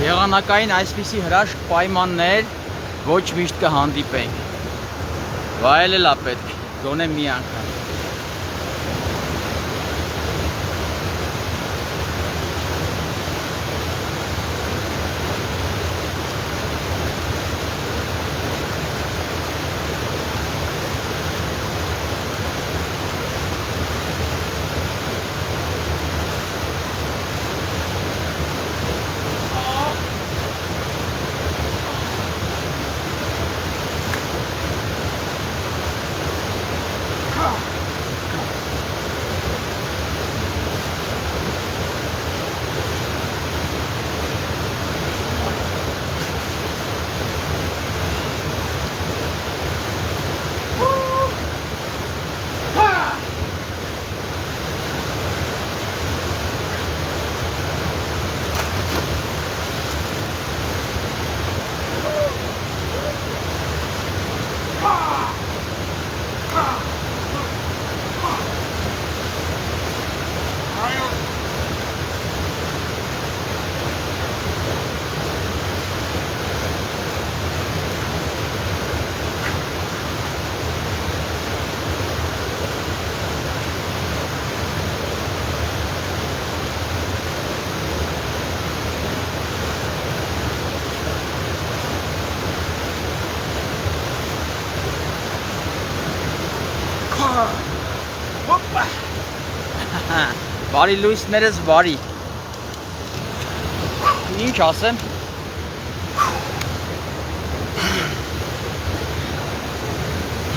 Եղանակային այսպիսի հրաշք պայմաններ ոչ միշտ կհանդիպենք։ Վայելել է պետք, գոնե մի անգամ։ Բարի լույսներս բարի։ Ինչ ասեմ։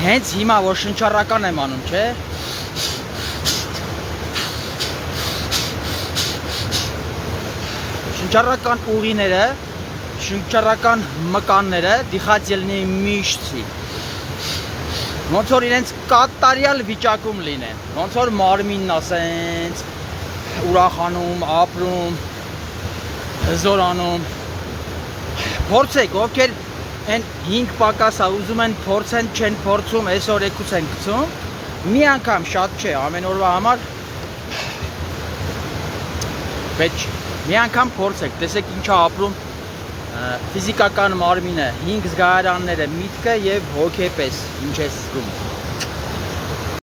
Հենց հիմա որ շնչառական եմ անում, չէ՞։ Շնչառական ուղիները, շնչառական մկանները դիխած ելնի միշտի։ Ոնց որ իրենց կատարյալ վիճակում լինեն, ոնց որ մարմինն ասենց ուրախանում, ապրում, հզորանում։ Փորձեք, ովքեր են 5 պակասա ուզում են փորձեն, չեն փորձում, այսօր եկուց են գցում, մի անգամ շատ չէ, ամեն օրվա համար պետք չէ, մի անգամ փորձեք, տեսեք ինչա ապրում ֆիզիկական մարմինը, 5 զգայարանները, միտքը և հոգեպես ինչ է զգում։